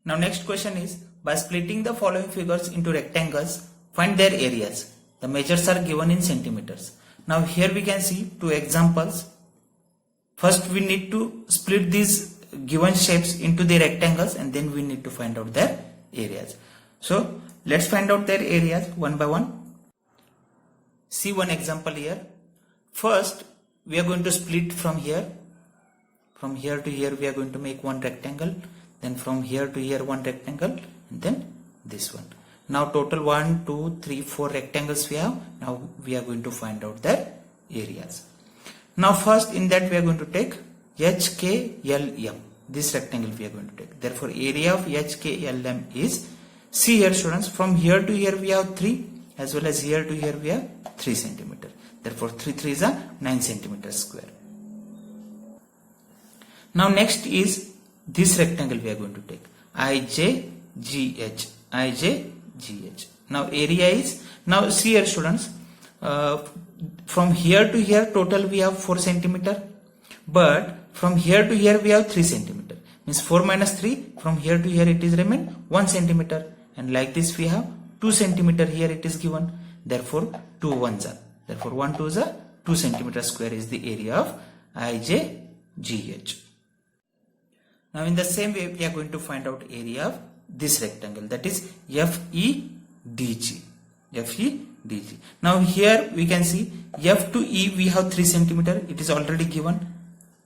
Now next question is, by splitting the following figures into rectangles, find their areas. The measures are given in centimeters. Now here we can see two examples. First we need to split these given shapes into the rectangles and then we need to find out their areas. So let's find out their areas one by one. See one example here. First we are going to split from here to here we are going to make one rectangle, then from here to here one rectangle, and then this one. Now total 1, 2, 3, 4 rectangles we have. Now we are going to find out their areas. Now first in that we are going to take HKLM. This rectangle we are going to take. Therefore area of HKLM is, see here students, from here to here we have 3 as well as here to here we have 3 centimeter. Therefore 3 3 is a 9 centimeter square. Now next is this rectangle we are going to take, IJGH. Now area is, now see here students, from here to here total we have 4 centimeter, but from here to here we have 3 centimeter. Means 4 minus 3, from here to here it is remain 1 centimeter, and like this we have 2 centimeter here it is given. Therefore 2 ones are, therefore 1 2 is a 2 centimeter square is the area of IJGH. Now in the same way we are going to find out area of this rectangle, that is FEDG. Now here we can see F to E we have 3 centimeter, it is already given.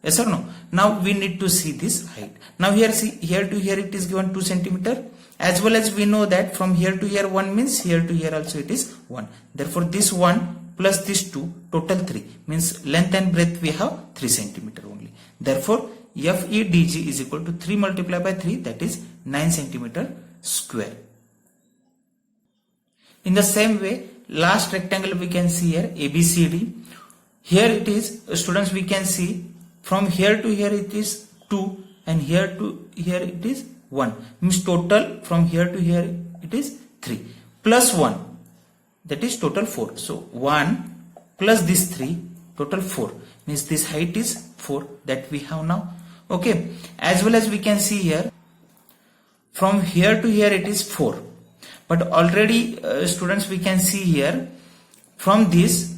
Yes or no? Now we need to see this height. Now here see, here to here it is given 2 centimeter, as well as we know that from here to here 1 means here to here also it is 1. Therefore this 1 plus this 2 total 3 means length and breadth we have 3 centimeter only. Therefore FEDG is equal to 3 multiplied by 3, that is 9 centimeter square. In the same way, last rectangle we can see here, ABCD. Here it is, students, we can see from here to here it is 2 and here to here it is 1. Means total from here to here it is 3 plus 1, that is total 4. So 1 plus this 3 total 4 means this height is 4 that we have now. Okay, as well as we can see here from here to here it is 4, but already students we can see here from this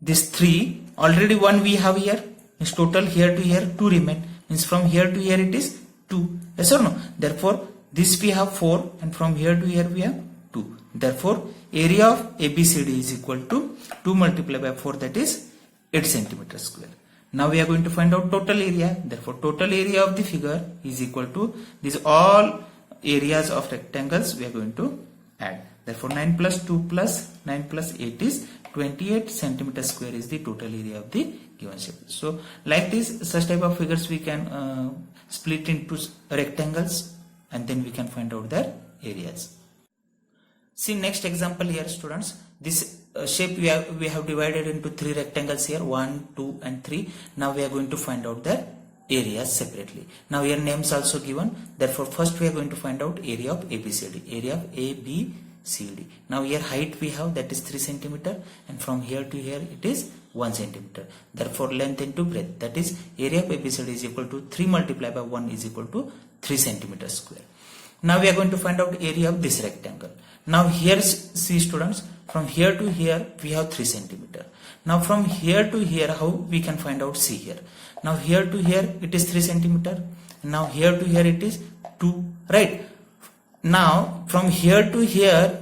3 already 1 we have here, means total here to here 2 remain, means from here to here it is 2. Yes or no? Therefore this we have 4 and from here to here we have 2. Therefore area of ABCD is equal to 2 multiplied by 4, that is 8 centimeter square. Now we are going to find out total area. Therefore total area of the figure is equal to these all areas of rectangles we are going to add. Therefore 9 plus 2 plus 9 plus 8 is 28 centimeter square is the total area of the given shape. So like this, such type of figures we can split into rectangles and then we can find out their areas. See next example here students. This shape we have divided into 3 rectangles here, 1, 2 and 3. Now we are going to find out their areas separately. Now here names also given. Therefore first we are going to find out area of ABCD. Area of ABCD. Now here height we have, that is 3 centimeter, and from here to here it is 1 centimeter. Therefore length into breadth, that is area of ABCD is equal to 3 multiplied by 1 is equal to 3 centimeter square. Now we are going to find out area of this rectangle. Now here see students, from here to here we have 3 centimeter. Now from here to here how we can find out, see here. Now here to here it is 3 centimeter. Now here to here it is 2, right? Now from here to here,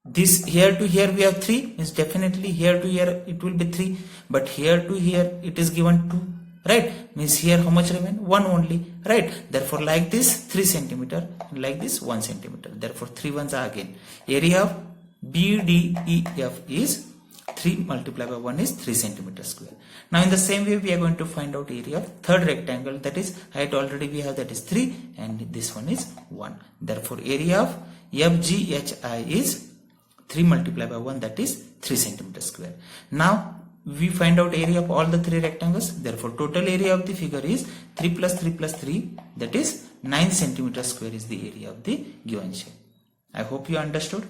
this here to here we have 3, means definitely here to here it will be 3, but here to here it is given 2, right? Means here how much remain? 1 only, right? Therefore like this 3 centimeter and like this 1 centimeter. Therefore 3 ones are again. Area of BDEF is 3 multiplied by 1 is 3 centimeter square. Now in the same way we are going to find out area of third rectangle, that is height already we have, that is 3 and this one is 1. Therefore area of FGHI is 3 multiplied by 1, that is 3 centimeter square. Now we find out area of all the 3 rectangles. Therefore total area of the figure is 3 plus 3 plus 3, that is 9 centimeter square is the area of the given shape. I hope you understood.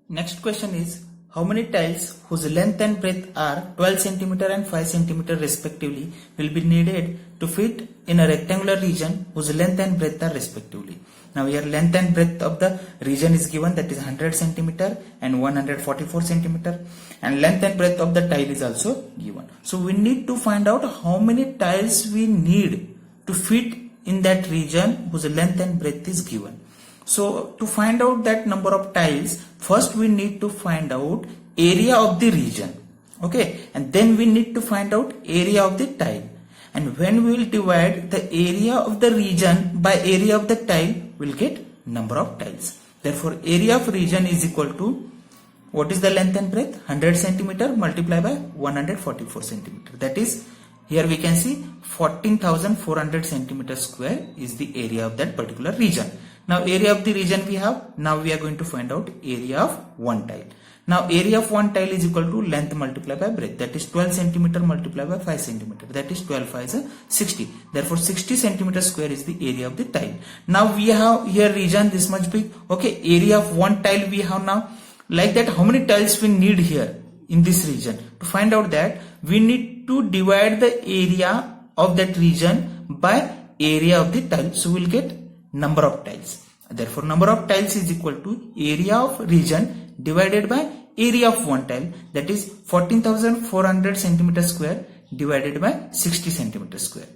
Next question is, how many tiles whose length and breadth are 12 cm and 5 cm respectively will be needed to fit in a rectangular region whose length and breadth are respectively. Now here length and breadth of the region is given, that is 100 cm and 144 cm, and length and breadth of the tile is also given. So we need to find out how many tiles we need to fit in that region whose length and breadth is given. So to find out that number of tiles, first we need to find out area of the region, okay, and then we need to find out area of the tile. And when we will divide the area of the region by area of the tile, we will get number of tiles. Therefore area of region is equal to, what is the length and breadth? 100 cm multiplied by 144 cm. That is, here we can see 14,400 cm square is the area of that particular region. Now area of the region we have, now we are going to find out area of one tile. Now area of one tile is equal to length multiplied by breadth, that is 12 cm multiplied by 5 cm, that is 12 5 is 60. Therefore 60 cm square is the area of the tile. Now we have here region this much big, okay, area of one tile we have now. Like that, how many tiles we need here in this region? To find out that, we need to divide the area of that region by area of the tile. So we will get number of tiles. Therefore number of tiles is equal to area of region divided by area of one tile, that is 14,400 cm square divided by 60 cm square.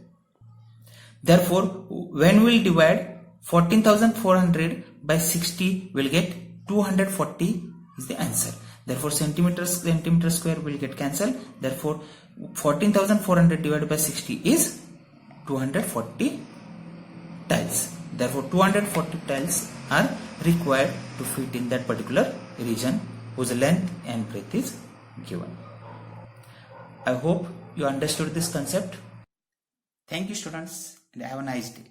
Therefore when we will divide 14,400 by 60, we will get 240 is the answer. Therefore centimeter square will get cancelled. Therefore 14,400 divided by 60 is 240 tiles. Therefore 240 tiles are required to fit in that particular region whose length and breadth is given. I hope you understood this concept. Thank you students, and have a nice day.